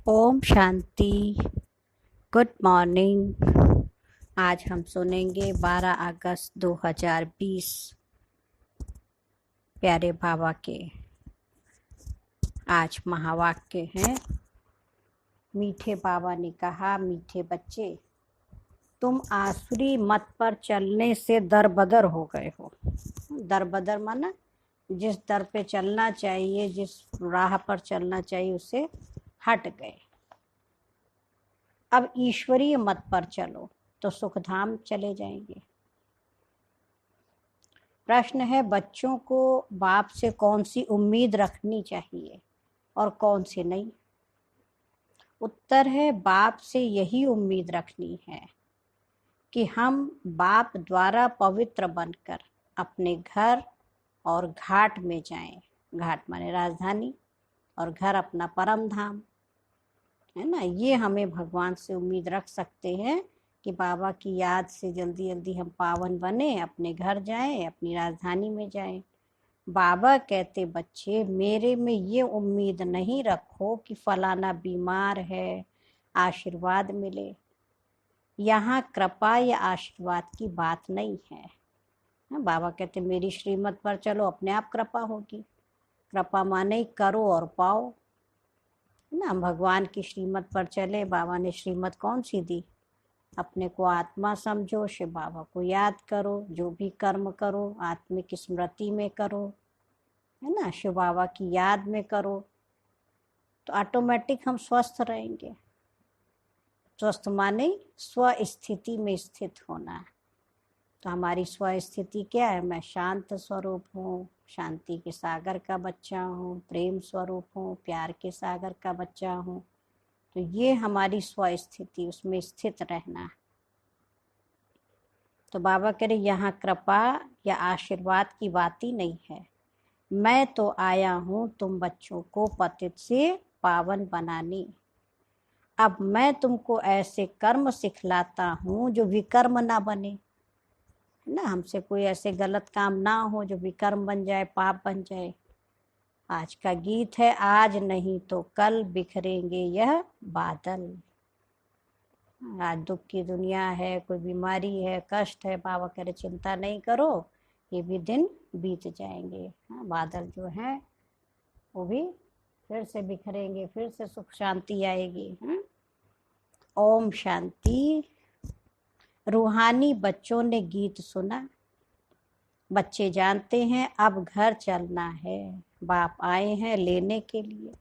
Om Shanti. Good morning. आज हम सुनेंगे 12 अगस्त 2020 प्यारे बाबा के। आज महावाक्य हैं। मीठे बाबा ने कहा, मीठे बच्चे, तुम आसुरी मत पर चलने से दरबदर हो गए हो। दरबदर माना जिस दर पे चलना चाहिए, जिस राह पर चलना चाहिए उससे हट गए। अब ईश्वरीय मत पर चलो तो सुखधाम चले जाएंगे। प्रश्न है, बच्चों को बाप से कौन सी उम्मीद रखनी चाहिए और कौन सी नहीं? उत्तर है, बाप से यही उम्मीद रखनी है कि हम बाप द्वारा पवित्र बनकर अपने घर और घाट में जाएं। घाट माने राजधानी और घर अपना परम धाम है ना। ये हमें भगवान से उम्मीद रख सकते हैं कि बाबा की याद से जल्दी जल्दी हम पावन बने, अपने घर जाएं, अपनी राजधानी में जाएं। बाबा कहते, बच्चे मेरे में ये उम्मीद नहीं रखो कि फलाना बीमार है, आशीर्वाद मिले। यहाँ कृपा या आशीर्वाद की बात नहीं है। बाबा कहते, मेरी श्रीमत पर चलो, अपने आप कृपा होगी। कृपा माने करो और पाओ ना। भगवान की श्रीमत पर चले। बाबा ने श्रीमत कौन सी दी? अपने को आत्मा समझो, शिव बाबा को याद करो, जो भी कर्म करो आत्मिक स्मृति में करो, है ना, शिव बाबा की याद में करो, तो ऑटोमेटिक हम स्वस्थ रहेंगे। स्वस्थ माने स्व स्थिति में स्थित होना। तो हमारी स्व स्थिति क्या है? मैं शांत स्वरूप हूँ, शांति के सागर का बच्चा हूँ, प्रेम स्वरूप हूँ, प्यार के सागर का बच्चा हूँ। तो ये हमारी स्व स्थिति, उसमें स्थित रहना। तो बाबा कह रहे, यहाँ कृपा या आशीर्वाद की बात ही नहीं है। मैं तो आया हूँ तुम बच्चों को पतित से पावन बनाने। अब मैं तुमको ऐसे कर्म सिखलाता हूँ जो विकर्म ना बने ना। हमसे कोई ऐसे गलत काम ना हो जो विकर्म बन जाए, पाप बन जाए। आज का गीत है, आज नहीं तो कल बिखरेंगे यह बादल। आज दुख की दुनिया है, कोई बीमारी है, कष्ट है। बाबा कह रहे, चिंता नहीं करो, ये भी दिन बीत जाएंगे। बादल जो हैं वो भी फिर से बिखरेंगे, फिर से सुख शांति आएगी। ओम शांति। रूहानी बच्चों ने गीत सुना। बच्चे जानते हैं अब घर चलना है, बाप आए हैं लेने के लिए।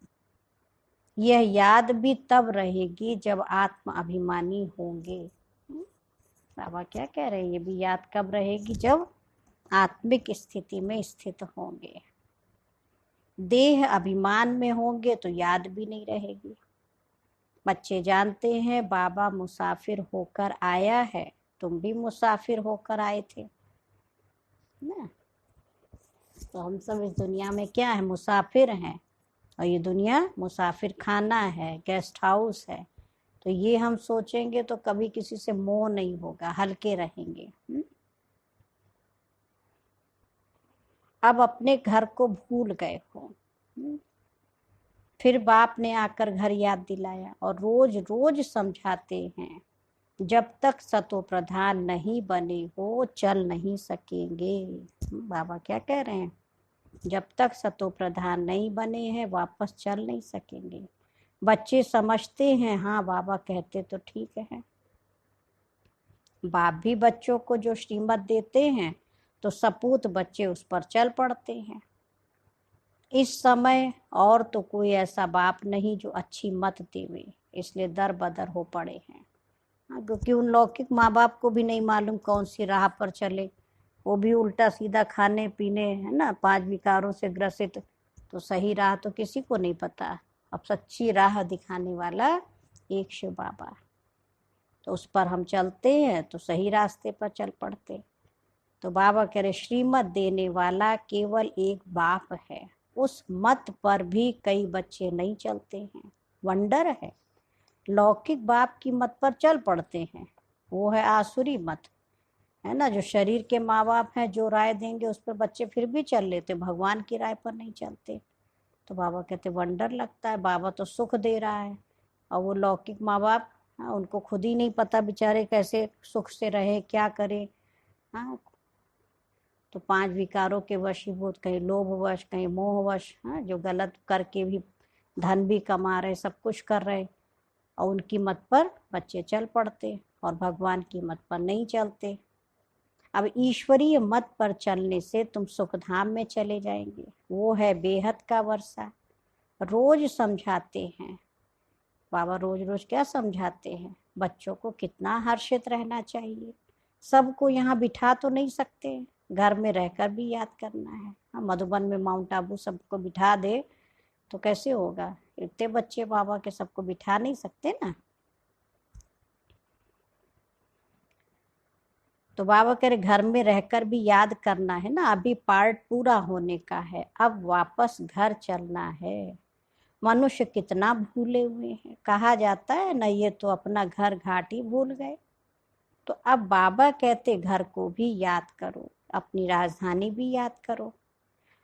यह याद भी तब रहेगी जब आत्म अभिमानी होंगे। बाबा क्या कह रहे हैं? ये भी याद कब रहेगी? जब आत्मिक स्थिति में स्थित होंगे। देह अभिमान में होंगे तो याद भी नहीं रहेगी। बच्चे जानते हैं बाबा मुसाफिर होकर आया है, तुम भी मुसाफिर होकर आए थे ना। तो हम सब इस दुनिया में क्या है? मुसाफिर हैं। और ये दुनिया मुसाफिर खाना है, गेस्ट हाउस है। तो ये हम सोचेंगे तो कभी किसी से मोह नहीं होगा, हल्के रहेंगे। अब अपने घर को भूल गए हो। फिर बाप ने आकर घर याद दिलाया और रोज रोज समझाते हैं, जब तक सतो प्रधान नहीं बने हो चल नहीं सकेंगे। बाबा क्या कह रहे हैं? जब तक सतो प्रधान नहीं बने हैं वापस चल नहीं सकेंगे। बच्चे समझते हैं, हाँ बाबा कहते तो ठीक है। बाप भी बच्चों को जो श्रीमत देते हैं तो सपूत बच्चे उस पर चल पड़ते हैं। इस समय और तो कोई ऐसा बाप नहीं जो अच्छी मत देवे, इसलिए दर बदर हो पड़े हैं। क्योंकि उन लौकिक माँ बाप को भी नहीं मालूम कौन सी राह पर चले। वो भी उल्टा सीधा खाने पीने, है ना, 5 विकारों से ग्रसित। तो सही राह तो किसी को नहीं पता। अब सच्ची राह दिखाने वाला एक शिव बाबा, तो उस पर हम चलते हैं तो सही रास्ते पर चल पड़ते। तो बाबा कह रहे, श्रीमत देने वाला केवल एक बाप है, उस मत पर भी कई बच्चे नहीं चलते हैं। वंडर है। लौकिक बाप की मत पर चल पड़ते हैं, वो है आसुरी मत, है ना। जो शरीर के माँ बाप हैं जो राय देंगे उस पर बच्चे फिर भी चल लेते, भगवान की राय पर नहीं चलते। तो बाबा कहते, वंडर लगता है, बाबा तो सुख दे रहा है, और वो लौकिक माँ बाप, हाँ, उनको खुद ही नहीं पता बेचारे कैसे सुख से रहे, क्या करे। हाँ, तो 5 विकारों के वशीभूत, कहीं लोभवश, कहीं मोहवश, हाँ, जो गलत करके भी धन भी कमा रहे, सब कुछ कर रहे, और उनकी मत पर बच्चे चल पड़ते और भगवान की मत पर नहीं चलते। अब ईश्वरीय मत पर चलने से तुम सुखधाम में चले जाएंगे, वो है बेहद का वर्षा। रोज समझाते हैं बाबा, रोज रोज क्या समझाते हैं बच्चों को, कितना हर्षित रहना चाहिए। सबको यहाँ बिठा तो नहीं सकते, घर में रहकर भी याद करना है। हम मधुबन में माउंट आबू सबको बिठा दे तो कैसे होगा, इतने बच्चे बाबा के सबको बिठा नहीं सकते ना। तो बाबा कह रहे घर में रहकर भी याद करना है ना, अभी पार्ट पूरा होने का है, अब वापस घर चलना है। मनुष्य कितना भूले हुए हैं, कहा जाता है ना, ये तो अपना घर घाट ही भूल गए। तो अब बाबा कहते घर को भी याद करो, अपनी राजधानी भी याद करो,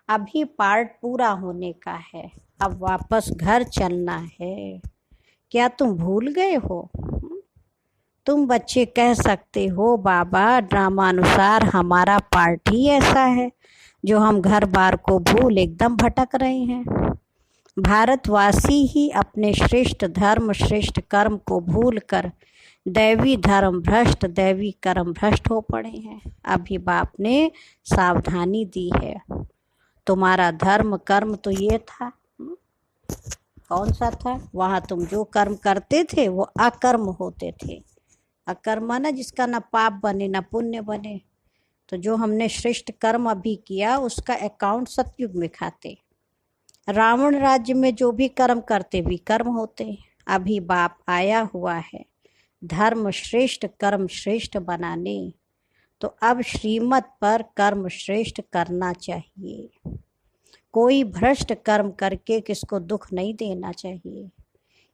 अभी पार्ट पूरा होने का है, अब वापस घर चलना है। क्या तुम भूल गए हो? तुम बच्चे कह सकते हो बाबा ड्रामानुसार हमारा पार्ट ही ऐसा है जो हम घर बार को भूल एकदम भटक रहे हैं। भारतवासी ही अपने श्रेष्ठ धर्म श्रेष्ठ कर्म को भूल कर दैवी धर्म भ्रष्ट दैवी कर्म भ्रष्ट हो पड़े हैं। अभी बाप ने सावधानी दी है, तुम्हारा धर्म कर्म तो ये था, कौन सा था? वहाँ तुम जो कर्म करते थे वो अकर्म होते थे। अकर्म ना जिसका ना पाप बने ना पुण्य बने। तो जो हमने श्रेष्ठ कर्म अभी किया उसका अकाउंट सतयुग में खाते। रावण राज्य में जो भी कर्म करते विकर्म होते। अभी बाप आया हुआ है धर्म श्रेष्ठ कर्म श्रेष्ठ बनाने, तो अब श्रीमत पर कर्म श्रेष्ठ करना चाहिए। कोई भ्रष्ट कर्म करके किसको दुख नहीं देना चाहिए।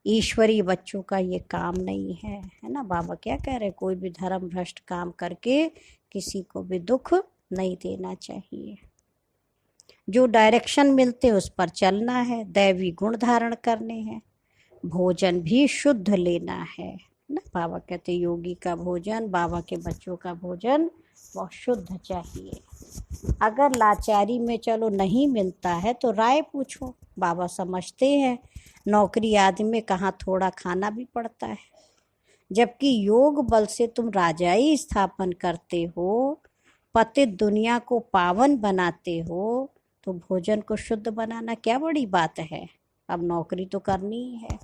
ईश्वरी बच्चों का ये काम नहीं है, है ना। बाबा क्या कह रहे, कोई भी धर्म भ्रष्ट काम करके किसी को भी दुख नहीं देना चाहिए। जो डायरेक्शन मिलते उस पर चलना है, दैवी गुण धारण करने हैं, भोजन भी शुद्ध लेना है ना। बाबा कहते योगी का भोजन, बाबा के बच्चों का भोजन बहुत शुद्ध चाहिए। अगर लाचारी में चलो नहीं मिलता है तो राय पूछो, बाबा समझते हैं नौकरी आदि में कहाँ थोड़ा खाना भी पड़ता है। जबकि योग बल से तुम राजाई स्थापन करते हो, पतित दुनिया को पावन बनाते हो, तो भोजन को शुद्ध बनाना क्या बड़ी बात है। अब नौकरी तो करनी ही है।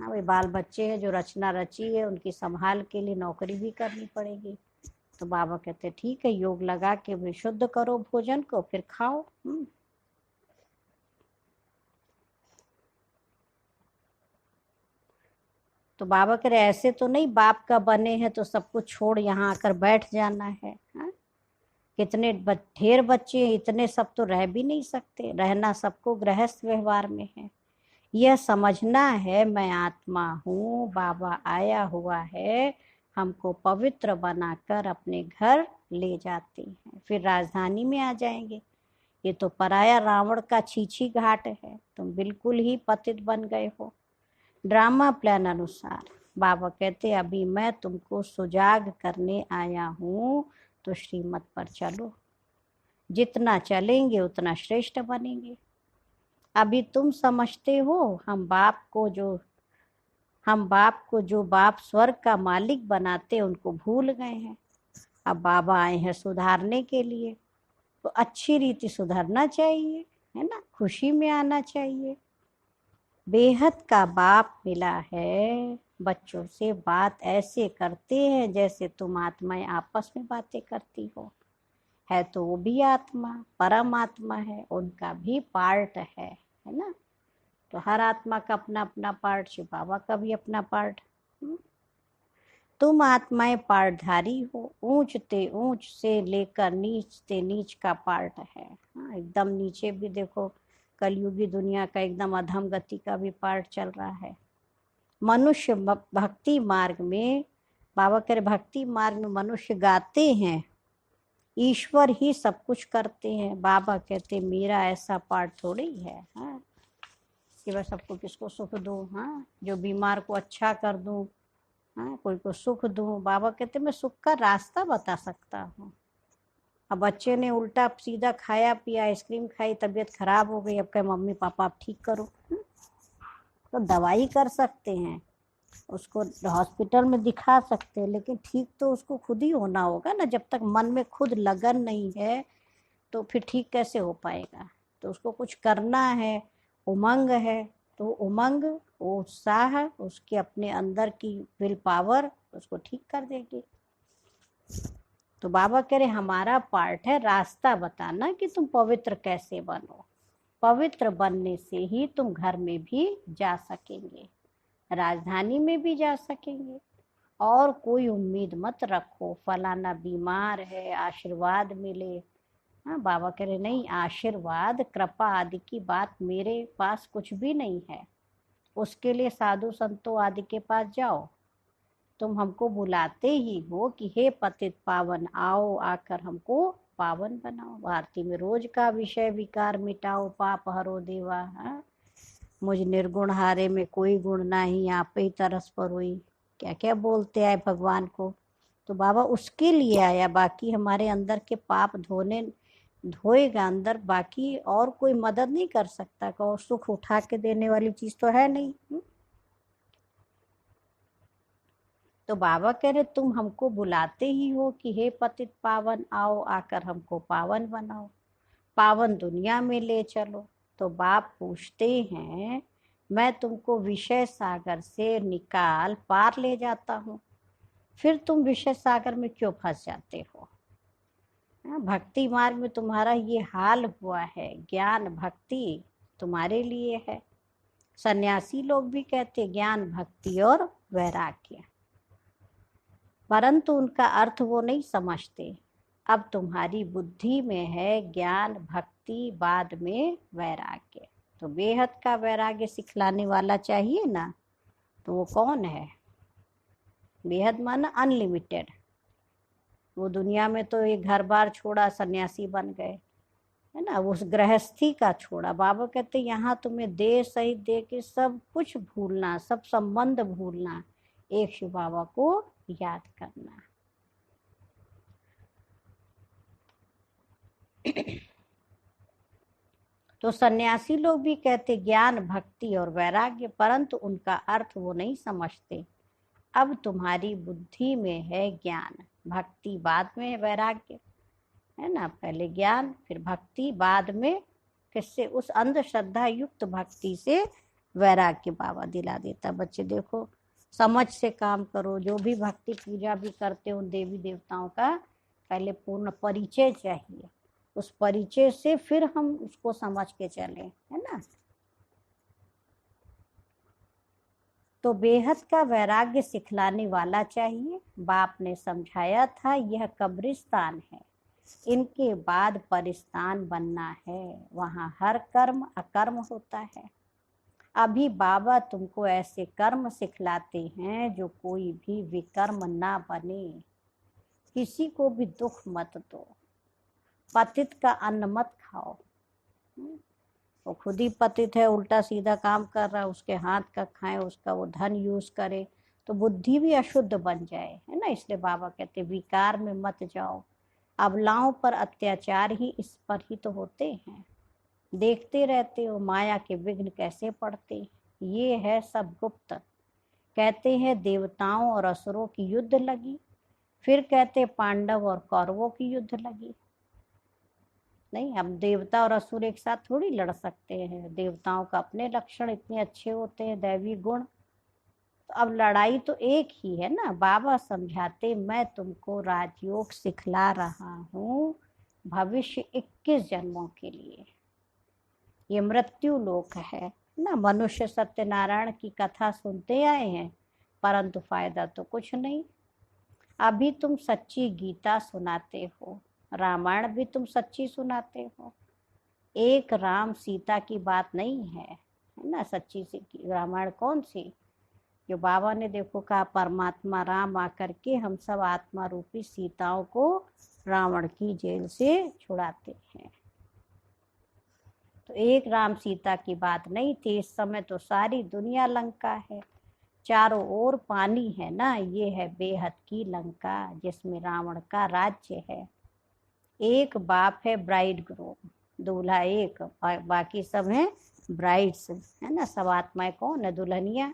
हाँ भाई, बाल बच्चे हैं जो रचना रची है उनकी संभाल के लिए नौकरी भी करनी पड़ेगी। तो बाबा कहते ठीक है, योग लगा के भी शुद्ध करो भोजन को, फिर खाओ। तो बाबा कह रहे ऐसे तो नहीं बाप का बने हैं तो सब कुछ छोड़ यहाँ आकर बैठ जाना है। हाँ? कितने ढेर बच्चे हैं, इतने सब तो रह भी नहीं सकते, रहना सबको गृहस्थ व्यवहार में है। यह समझना है मैं आत्मा हूँ, बाबा आया हुआ है, हमको पवित्र बनाकर अपने घर ले जाते हैं, फिर राजधानी में आ जाएंगे। ये तो पराया रावण का छीछी घाट है, तुम बिल्कुल ही पतित बन गए हो। ड्रामा प्लान अनुसार बाबा कहते अभी मैं तुमको सुजाग करने आया हूँ, तो श्रीमत पर चलो, जितना चलेंगे उतना श्रेष्ठ बनेंगे। अभी तुम समझते हो हम बाप को जो बाप स्वर्ग का मालिक बनाते उनको भूल गए हैं। अब बाबा आए हैं सुधारने के लिए, तो अच्छी रीति सुधरना चाहिए, है ना, खुशी में आना चाहिए। बेहद का बाप मिला है, बच्चों से बात ऐसे करते हैं जैसे तुम आत्माएं आपस में बातें करती हो। है तो वो भी आत्मा, परम आत्मा है, उनका भी पार्ट है ना। तो हर आत्मा का अपना अपना पार्ट, शिव बाबा का भी अपना पार्ट। तुम आत्माएं पार्टधारी हो, ऊंचते ऊंच से लेकर नीचते नीच का पार्ट है। हाँ, एकदम नीचे भी देखो, कलयुगी दुनिया का एकदम अधम गति का भी पार्ट चल रहा है। मनुष्य भक्ति मार्ग में, बाबा कह रहे भक्ति मार्ग में मनुष्य गाते हैं ईश्वर ही सब कुछ करते हैं। बाबा कहते मेरा ऐसा पार्ट थोड़ी है। हाँ, कि मैं सबको किसको सुख दूँ, हाँ, जो बीमार को अच्छा कर दूँ, हाँ, कोई को सुख दूँ। बाबा कहते मैं सुख का रास्ता बता सकता हूँ। अब बच्चे ने उल्टा सीधा खाया पिया, आइसक्रीम खाई, तबीयत खराब हो गई, अब कहे मम्मी पापा आप ठीक करो। तो दवाई कर सकते हैं, उसको हॉस्पिटल में दिखा सकते हैं, लेकिन ठीक तो उसको खुद ही होना होगा ना। जब तक मन में खुद लगन नहीं है तो फिर ठीक कैसे हो पाएगा। तो उसको कुछ करना है, उमंग है, तो उमंग, वो उत्साह, उसके अपने अंदर की विल पावर उसको ठीक कर देगी। तो बाबा कह रहे हमारा पार्ट है रास्ता बताना कि तुम पवित्र कैसे बनो। पवित्र बनने से ही तुम घर में भी जा सकेंगे, राजधानी में भी जा सकेंगे। और कोई उम्मीद मत रखो फलाना बीमार है आशीर्वाद मिले। हाँ, बाबा कह रहे नहीं, आशीर्वाद कृपा आदि की बात मेरे पास कुछ भी नहीं है। उसके लिए साधु संतों आदि के पास जाओ। तुम हमको बुलाते ही हो कि हे पतित पावन आओ, आकर हमको पावन बनाओ। भारती में रोज का विषय विकार मिटाओ, पाप हरो देवा। हाँ? मुझ निर्गुण हारे में कोई गुण नहीं, आप ही तरस पर हुई। क्या क्या बोलते आए भगवान को। तो बाबा उसके लिए आया, बाकी हमारे अंदर के पाप धोएगा अंदर, बाकी और कोई मदद नहीं कर सकता। और सुख उठा के देने वाली चीज तो है नहीं। तो बाबा कह रहे तुम हमको बुलाते ही हो कि हे पतित पावन आओ, आकर हमको पावन बनाओ, पावन दुनिया में ले चलो। तो बाप पूछते हैं मैं तुमको विषय सागर से निकाल पार ले जाता हूँ, फिर तुम विषय सागर में क्यों फंस जाते हो। भक्ति मार्ग में तुम्हारा ये हाल हुआ है, ज्ञान भक्ति तुम्हारे लिए है। सन्यासी लोग भी कहते ज्ञान भक्ति और वैराग्य, परंतु उनका अर्थ वो नहीं समझते। अब तुम्हारी बुद्धि में है ज्ञान भक्ति, बाद में वैराग्य। तो बेहद का वैराग्य सिखलाने वाला चाहिए ना, तो वो कौन है। बेहद माना अनलिमिटेड। वो दुनिया में तो एक घर बार छोड़ा सन्यासी बन गए, है ना, उस गृहस्थी का छोड़ा। बाबा कहते यहाँ तुम्हें देह सहित दे के सब कुछ भूलना, सब संबंध भूलना, एक शिव बाबा को याद करना। तो सन्यासी लोग भी कहते ज्ञान भक्ति और वैराग्य, परंतु उनका अर्थ वो नहीं समझते। अब तुम्हारी बुद्धि में है ज्ञान भक्ति, बाद में वैराग्य, है ना। पहले ज्ञान फिर भक्ति, बाद में किससे, उस अंधश्रद्धा युक्त भक्ति से वैराग्य बाबा दिला देता। बच्चे देखो समझ से काम करो, जो भी भक्ति पूजा भी करते हो उन देवी देवताओं का पहले पूर्ण परिचय चाहिए, उस परिचय से फिर हम उसको समझ के चले, है ना। तो बेहद का वैराग्य सिखलाने वाला चाहिए। बाप ने समझाया था यह कब्रिस्तान है, इनके बाद परिस्तान बनना है, वहाँ हर कर्म अकर्म होता है। अभी बाबा तुमको ऐसे कर्म सिखलाते हैं जो कोई भी विकर्म ना बने, किसी को भी दुख मत दो, पतित का अन्न मत खाओ। वो खुद ही पतित है, उल्टा सीधा काम कर रहा है, उसके हाथ का खाए, उसका वो धन यूज करे तो बुद्धि भी अशुद्ध बन जाए, है ना। इसलिए बाबा कहते विकार में मत जाओ। अबलाओं पर अत्याचार ही इस पर ही तो होते हैं, देखते रहते हो माया के विघ्न कैसे पड़ते। ये है सब गुप्त। कहते हैं देवताओं और असुरों की युद्ध लगी, फिर कहते पांडव और कौरवों की युद्ध लगी। नहीं, हम देवता और असुर एक साथ थोड़ी लड़ सकते हैं। देवताओं का अपने लक्षण इतने अच्छे होते हैं, दैवी गुण। तो अब लड़ाई तो एक ही है ना। बाबा समझाते मैं तुमको राजयोग सिखला रहा हूँ भविष्य 21 जन्मों के लिए। ये मृत्यु लोक है ना। मनुष्य सत्यनारायण की कथा सुनते आए हैं, परंतु फायदा तो कुछ नहीं। अभी तुम सच्ची गीता सुनाते हो, रामायण भी तुम सच्ची सुनाते हो। एक राम सीता की बात नहीं है ना। सच्ची सी रामायण कौन सी, जो बाबा ने देखो कहा परमात्मा राम आकर के हम सब आत्मा रूपी सीताओं को रावण की जेल से छुड़ाते हैं। तो एक राम सीता की बात नहीं थी, इस समय तो सारी दुनिया लंका है, चारों ओर पानी है ना। ये है बेहद की लंका जिसमें रावण का राज्य है। एक बाप है ब्राइड ग्रूम, दूल्हा एक, बाकी सब हैं ब्राइड्स, है ना। सब आत्माएं कौन है? दुल्हनिया।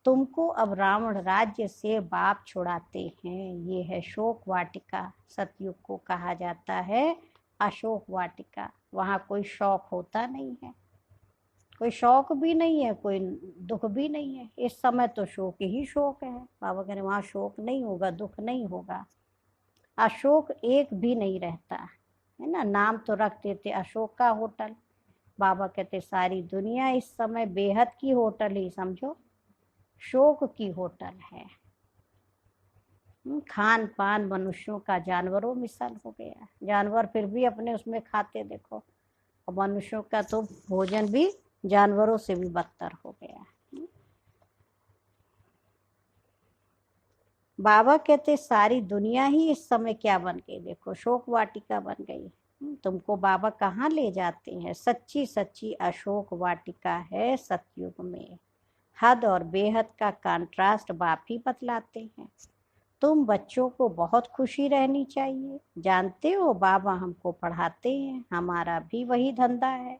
तुमको अब रावण राज्य से बाप छुड़ाते हैं। ये है शोक वाटिका, सतयुग को कहा जाता है अशोक वाटिका। वहाँ कोई शौक होता नहीं है, कोई शौक भी नहीं है, कोई दुख भी नहीं है। इस समय तो शोक ही शोक है। बाबा कह रहे वहाँ शोक नहीं होगा, दुख नहीं होगा, अशोक एक भी नहीं रहता, है ना। नाम तो रख देते अशोक का होटल। बाबा कहते सारी दुनिया इस समय बेहद की होटल ही समझो, शोक की होटल है। खान पान मनुष्यों का जानवरों मिसल हो गया। जानवर फिर भी अपने उसमें खाते देखो, और मनुष्यों का तो भोजन भी जानवरों से भी बदतर हो गया। बाबा कहते सारी दुनिया ही इस समय क्या बन गई देखो, शोक वाटिका बन गई। तुमको बाबा कहाँ ले जाते हैं? सच्ची सच्ची अशोक वाटिका है सतयुग में। हद और बेहद का कंट्रास्ट बाप ही बतलाते हैं। तुम बच्चों को बहुत खुशी रहनी चाहिए। जानते हो बाबा हमको पढ़ाते हैं, हमारा भी वही धंधा है,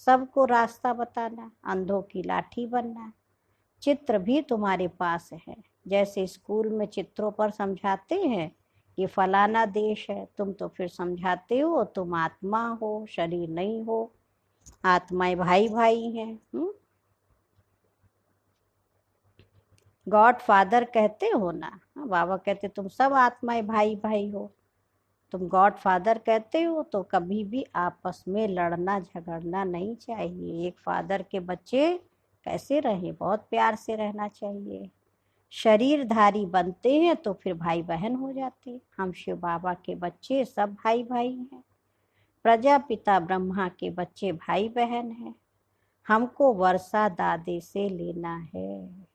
सबको रास्ता बताना, अंधों की लाठी बनना। चित्र भी तुम्हारे पास है, जैसे स्कूल में चित्रों पर समझाते हैं कि फलाना देश है, तुम तो फिर समझाते हो तुम आत्मा हो, शरीर नहीं हो, आत्माएं भाई भाई हैं। गॉड फादर कहते हो ना, बाबा कहते तुम सब आत्माएं भाई भाई हो। तुम गॉड फादर कहते हो तो कभी भी आपस में लड़ना झगड़ना नहीं चाहिए। एक फादर के बच्चे कैसे रहे? बहुत प्यार से रहना चाहिए। शरीरधारी बनते हैं तो फिर भाई बहन हो जाते। हम शिव बाबा के बच्चे सब भाई भाई हैं। प्रजापिता ब्रह्मा के बच्चे भाई बहन हैं। हमको वर्षा दादे से लेना है।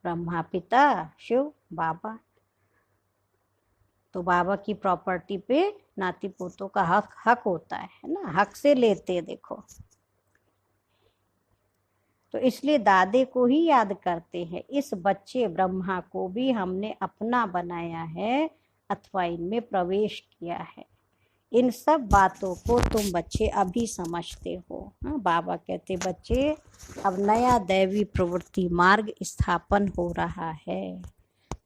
ब्रह्मा पिता शिव बाबा, तो बाबा की प्रॉपर्टी पे नाती पोतों का हक हक होता है ना, हक से लेते देखो। तो इसलिए दादे को ही याद करते हैं। इस बच्चे ब्रह्मा को भी हमने अपना बनाया है अथवा इनमें प्रवेश किया है। इन सब बातों को तुम बच्चे अभी समझते हो। बाबा कहते बच्चे अब नया दैवी प्रवृत्ति मार्ग स्थापन हो रहा है।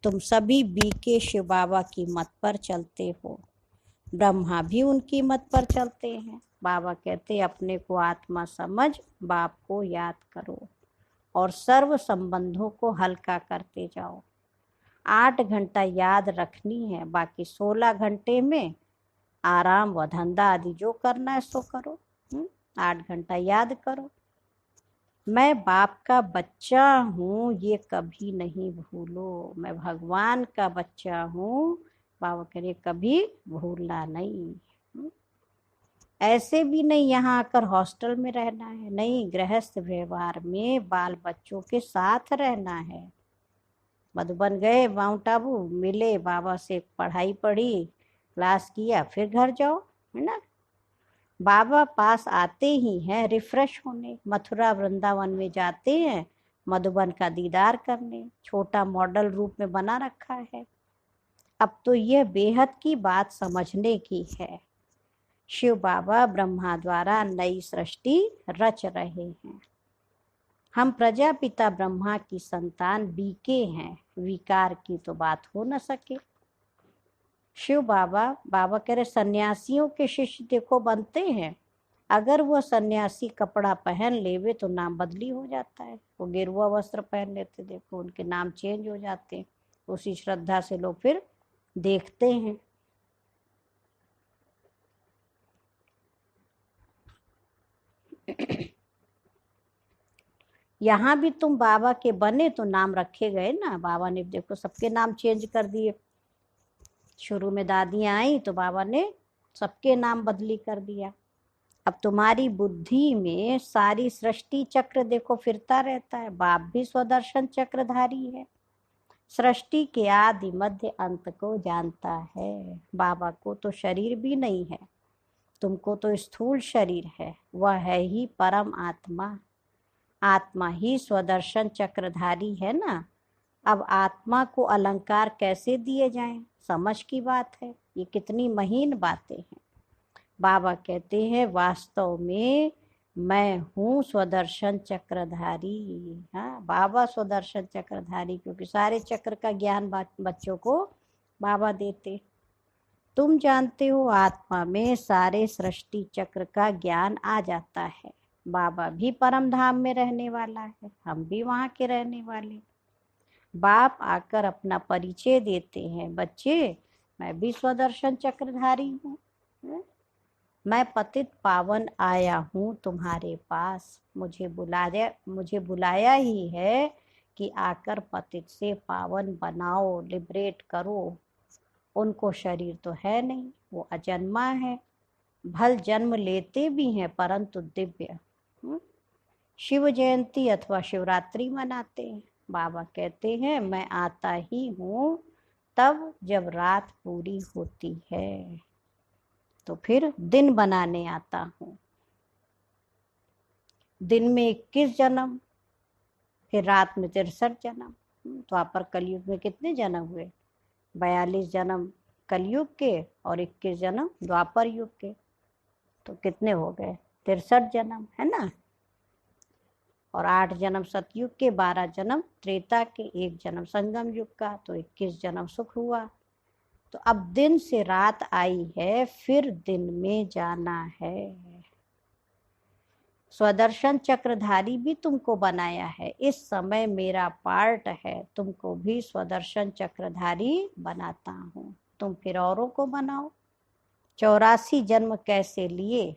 तुम सभी बीके शिव बाबा की मत पर चलते हो, ब्रह्मा भी उनकी मत पर चलते हैं। बाबा कहते अपने को आत्मा समझ बाप को याद करो और सर्व संबंधों को हल्का करते जाओ। 8 घंटा याद रखनी है, बाकी 16 घंटे में आराम व धंधा आदि जो करना है सो करो। 8 घंटा याद करो। मैं बाप का बच्चा हूँ ये कभी नहीं भूलो। मैं भगवान का बच्चा हूँ, बाबा करे कभी भूलना नहीं। ऐसे भी नहीं यहाँ आकर हॉस्टल में रहना है, नहीं, गृहस्थ व्यवहार में बाल बच्चों के साथ रहना है। मधुबन गए, माउंट आबू मिले बाबा से, पढ़ाई पढ़ी, क्लास किया, फिर घर जाओ, है ना। बाबा पास आते ही हैं रिफ्रेश होने, मथुरा वृंदावन में जाते हैं मधुबन का दीदार करने, छोटा मॉडल रूप में बना रखा है। अब तो यह बेहद की बात समझने की है। शिव बाबा ब्रह्मा द्वारा नई सृष्टि रच रहे हैं। हम प्रजापिता ब्रह्मा की संतान बीके हैं, विकार की तो बात हो न सके। शिव बाबा कह रहे सन्यासियों के शिष्य देखो बनते हैं, अगर वह सन्यासी कपड़ा पहन लेवे तो नाम बदली हो जाता है। वो गेरुआ वस्त्र पहन लेते देखो, उनके नाम चेंज हो जाते हैं। उसी श्रद्धा से लोग फिर देखते हैं। यहाँ भी तुम बाबा के बने तो नाम रखे गए ना। बाबा ने देखो सबके नाम चेंज कर दिए। शुरू में दादियां आई तो बाबा ने सबके नाम बदली कर दिया। अब तुम्हारी बुद्धि में सारी सृष्टि चक्र देखो फिरता रहता है। बाप भी स्वदर्शन चक्रधारी है, सृष्टि के आदि मध्य अंत को जानता है। बाबा को तो शरीर भी नहीं है, तुमको तो स्थूल शरीर है, वह है ही परम आत्मा। आत्मा ही स्वदर्शन चक्रधारी है ना। अब आत्मा को अलंकार कैसे दिए जाएं, समझ की बात है। ये कितनी महीन बातें हैं। बाबा कहते हैं वास्तव में मैं हूँ स्वदर्शन चक्रधारी। हाँ, बाबा स्वदर्शन चक्रधारी, क्योंकि सारे चक्र का ज्ञान बच्चों को बाबा देते। तुम जानते हो आत्मा में सारे सृष्टि चक्र का ज्ञान आ जाता है। बाबा भी परम धाम में रहने वाला है, हम भी वहाँ के रहने वाले। बाप आकर अपना परिचय देते हैं, बच्चे मैं भी स्वदर्शन चक्रधारी हूँ। मैं पतित पावन आया हूँ तुम्हारे पास। मुझे बुलाया ही है कि आकर पतित से पावन बनाओ, लिबरेट करो। उनको शरीर तो है नहीं, वो अजन्मा है। भल जन्म लेते भी हैं परंतु दिव्य। शिव जयंती अथवा शिवरात्रि मनाते हैं। बाबा कहते हैं मैं आता ही हूँ तब जब रात पूरी होती है, तो फिर दिन बनाने आता हूँ। दिन में 21 जन्म, फिर रात में 63 जन्म। द्वापर कलयुग में कितने जन्म हुए? 42 जन्म कलयुग के और 21 जन्म द्वापर युग के, तो कितने हो गए? 63 जन्म, है ना। और 8 जन्म सतयुग के, 12 जन्म त्रेता के, 1 जन्म संगम युग का, तो 21 जन्म सुख हुआ। तो अब दिन से रात आई है, फिर दिन में जाना है। स्वदर्शन चक्रधारी भी तुमको बनाया है, इस समय मेरा पार्ट है, तुमको भी स्वदर्शन चक्रधारी बनाता हूँ। तुम फिर औरों को बनाओ। 84 जन्म कैसे लिए?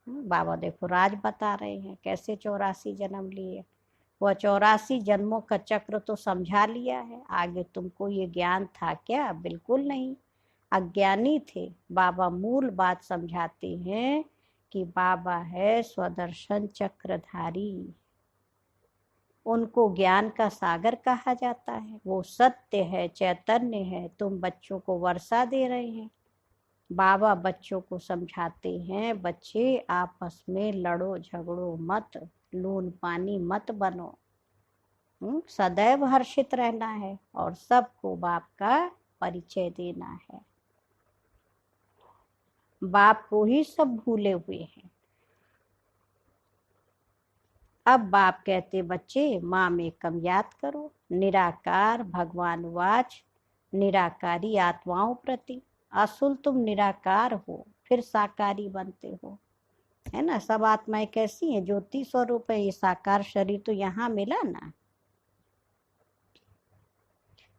बाबा देखो राज बता रहे हैं कैसे 84 जन्म लिए। वह 84 जन्मों का चक्र तो समझा लिया है, आगे तुमको ये ज्ञान था क्या? बिल्कुल नहीं, अज्ञानी थे। बाबा मूल बात समझाते हैं कि बाबा है स्वदर्शन चक्रधारी। उनको ज्ञान का सागर कहा जाता है। वो सत्य है, चैतन्य है। तुम बच्चों को वर्षा दे रहे हैं। बाबा बच्चों को समझाते हैं, बच्चे आपस में लड़ो झगड़ो मत, लून पानी मत बनो। सदैव हर्षित रहना है और सबको बाप का परिचय देना है। बाप को ही सब भूले हुए हैं। अब बाप कहते बच्चे माम एकम याद करो। निराकार भगवान वाच निराकारी आत्माओं प्रति। असुल तुम निराकार हो, फिर साकारी बनते हो, है ना। सब आत्माएं कैसी हैं? ज्योति स्वरूप है। ये साकार शरीर तो यहाँ मिला ना।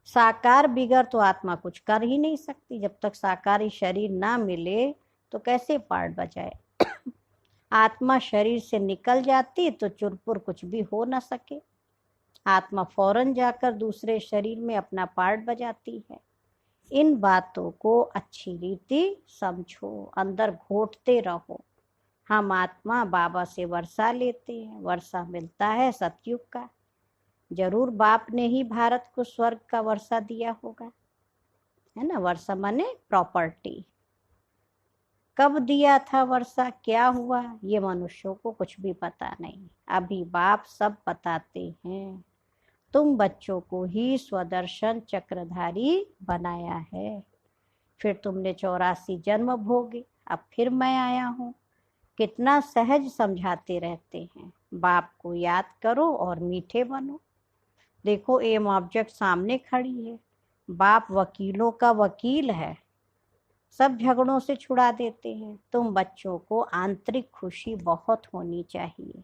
साकार बिगर तो आत्मा कुछ कर ही नहीं सकती। जब तक साकारी शरीर ना मिले तो कैसे पार्ट बजाए। आत्मा शरीर से निकल जाती तो चुरपुर कुछ भी हो ना सके। आत्मा फौरन जाकर दूसरे शरीर में अपना पार्ट बजाती है। इन बातों को अच्छी रीति समझो, अंदर घोटते रहो। हम आत्मा बाबा से वर्षा लेते हैं, वर्षा मिलता है सतयुग का। जरूर बाप ने ही भारत को स्वर्ग का वर्षा दिया होगा, है ना। वर्षा माने प्रॉपर्टी। कब दिया था वर्षा, क्या हुआ, ये मनुष्यों को कुछ भी पता नहीं। अभी बाप सब बताते हैं। तुम बच्चों को ही स्वदर्शन चक्रधारी बनाया है। फिर तुमने 84 जन्म भोगे, अब फिर मैं आया हूँ। कितना सहज समझाते रहते हैं। बाप को याद करो और मीठे बनो। देखो एम ऑब्जेक्ट सामने खड़ी है। बाप वकीलों का वकील है, सब झगड़ों से छुड़ा देते हैं। तुम बच्चों को आंतरिक खुशी बहुत होनी चाहिए।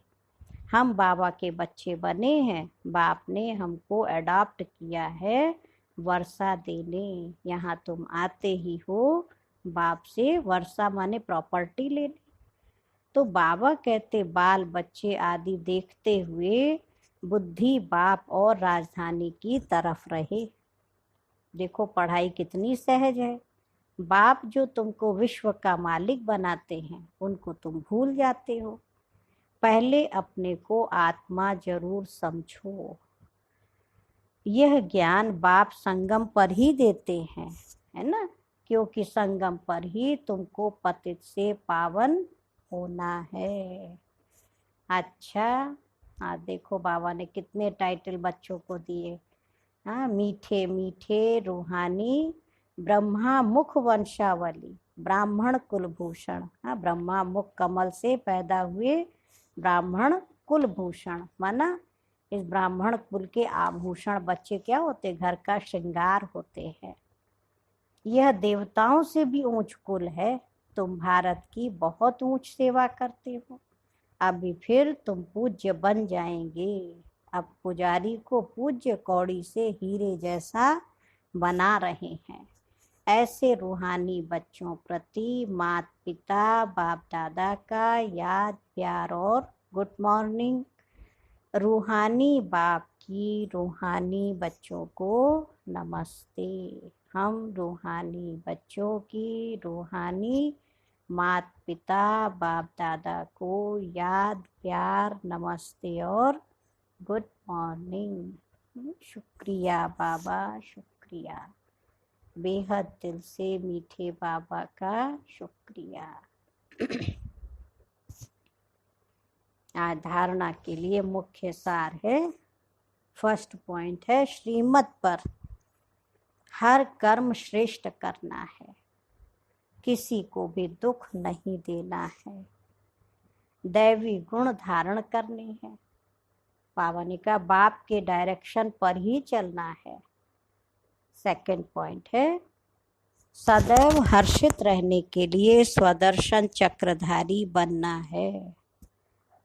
हम बाबा के बच्चे बने हैं, बाप ने हमको अडॉप्ट किया है वर्षा देने। यहाँ तुम आते ही हो बाप से वर्षा माने प्रॉपर्टी लेने। तो बाबा कहते बाल बच्चे आदि देखते हुए बुद्धि बाप और राजधानी की तरफ रहे। देखो पढ़ाई कितनी सहज है। बाप जो तुमको विश्व का मालिक बनाते हैं उनको तुम भूल जाते हो। पहले अपने को आत्मा जरूर समझो। यह ज्ञान बाप संगम पर ही देते हैं, है ना, क्योंकि संगम पर ही तुमको पतित से पावन होना है। अच्छा, हाँ देखो बाबा ने कितने टाइटल बच्चों को दिए। हाँ, मीठे मीठे रूहानी ब्रह्मा मुख वंशावली ब्राह्मण कुलभूषण। हाँ, ब्रह्मा मुख कमल से पैदा हुए ब्राह्मण कुलभूषण, माना इस ब्राह्मण कुल के आभूषण बच्चे क्या होते, घर का श्रृंगार होते हैं। यह देवताओं से भी ऊंच कुल है। तुम भारत की बहुत ऊंच सेवा करते हो, अभी फिर तुम पूज्य बन जाएंगे। अब पुजारी को पूज्य कौड़ी से हीरे जैसा बना रहे हैं। ऐसे रूहानी बच्चों प्रति माता पिता बाप दादा का याद प्यार और गुड मॉर्निंग। रूहानी बाप की रूहानी बच्चों को नमस्ते। हम रूहानी बच्चों की रूहानी माता पिता बाप दादा को याद प्यार नमस्ते और गुड मॉर्निंग। शुक्रिया बाबा, शुक्रिया, बेहद दिल से मीठे बाबा का शुक्रिया। आज धारणा के लिए मुख्य सार है, फर्स्ट पॉइंट है श्रीमत पर हर कर्म श्रेष्ठ करना है, किसी को भी दुख नहीं देना है, दैवी गुण धारण करने हैं, पावनी का बाप के डायरेक्शन पर ही चलना है। सेकंड पॉइंट है सदैव हर्षित रहने के लिए स्वदर्शन चक्रधारी बनना है,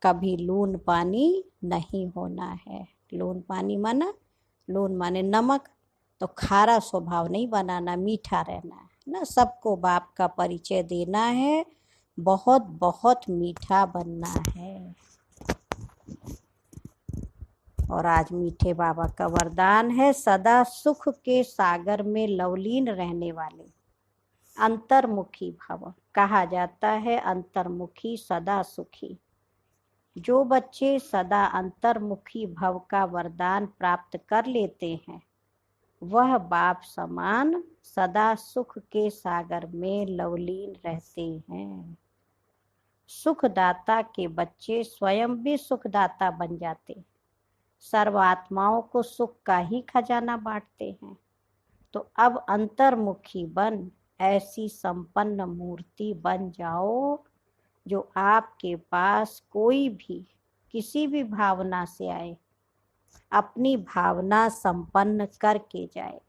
कभी लून पानी नहीं होना है। लून पानी माना, लून माने नमक, तो खारा स्वभाव नहीं बनाना, मीठा रहना है ना। सबको बाप का परिचय देना है, बहुत बहुत मीठा बनना है। और आज मीठे बाबा का वरदान है सदा सुख के सागर में लवलीन रहने वाले अंतर्मुखी भव। कहा जाता है अंतर्मुखी सदा सुखी। जो बच्चे सदा अंतर्मुखी भव का वरदान प्राप्त कर लेते हैं, वह बाप समान सदा सुख के सागर में लवलीन रहते हैं। सुखदाता के बच्चे स्वयं भी सुखदाता बन जाते, सर्व आत्माओं को सुख का ही खजाना बांटते हैं। तो अब अंतर्मुखी बन ऐसी संपन्न मूर्ति बन जाओ जो आपके पास कोई भी किसी भी भावना से आए, अपनी भावना संपन्न करके जाए।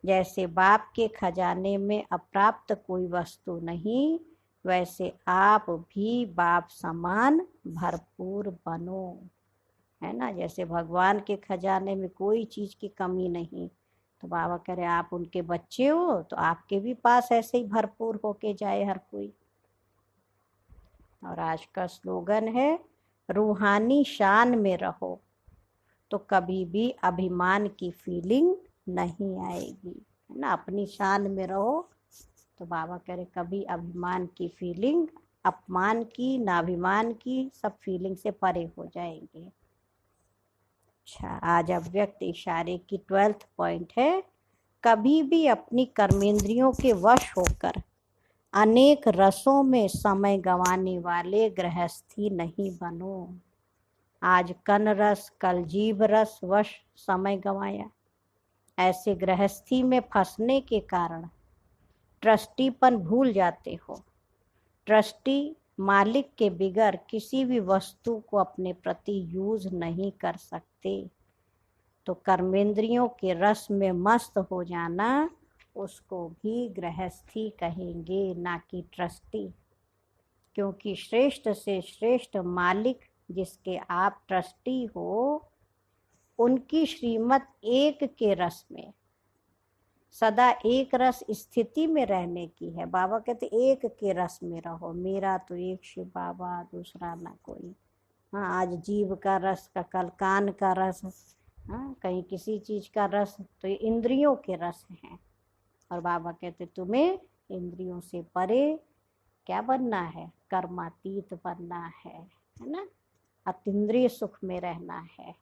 जैसे बाप के खजाने में अप्राप्त कोई वस्तु नहीं, वैसे आप भी बाप समान भरपूर बनो, है ना। जैसे भगवान के खजाने में कोई चीज की कमी नहीं, तो बाबा कह रहे आप उनके बच्चे हो तो आपके भी पास ऐसे ही भरपूर होके जाए हर कोई। और आज का स्लोगन है रूहानी शान में रहो तो कभी भी अभिमान की फीलिंग नहीं आएगी, है ना। अपनी शान में रहो तो बाबा कह रहे कभी अभिमान की फीलिंग, अपमान की, नाभिमान की, सब फीलिंग से परे हो जाएंगे। अच्छा, आज अव्यक्त इशारे की 12th पॉइंट है कभी भी अपनी कर्मेंद्रियों के वश होकर अनेक रसों में समय गंवाने वाले गृहस्थी नहीं बनो। आज कन रस कल जीभ रस वश समय गंवाया, ऐसे गृहस्थी में फंसने के कारण ट्रस्टीपन भूल जाते हो। ट्रस्टी मालिक के बिगर किसी भी वस्तु को अपने प्रति यूज नहीं कर सकते। तो कर्मेंद्रियों के रस में मस्त हो जाना, उसको भी गृहस्थी कहेंगे, ना कि ट्रस्टी। क्योंकि श्रेष्ठ से श्रेष्ठ मालिक जिसके आप ट्रस्टी हो, उनकी श्रीमत एक के रस में, सदा एक रस स्थिति में रहने की है। बाबा कहते एक के रस में रहो, मेरा तो एक शिव बाबा, दूसरा ना कोई। हाँ, आज जीव का रस का, कल कान का रस, हाँ कहीं किसी चीज का रस, तो ये इंद्रियों के रस हैं। और बाबा कहते तुम्हें इंद्रियों से परे क्या बनना है, कर्मातीत बनना है ना, अतीन्द्रिय सुख में रहना है।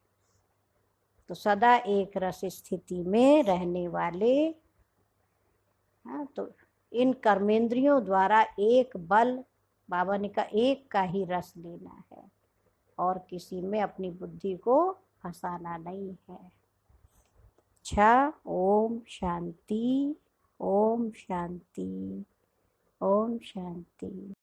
तो सदा एक रस स्थिति में रहने वाले हाँ, तो इन कर्मेंद्रियों द्वारा एक बल, बाबा ने कहा एक का ही रस लेना है और किसी में अपनी बुद्धि को फंसाना नहीं है। अच्छा, ओम शांति, ओम शांति, ओम शांति।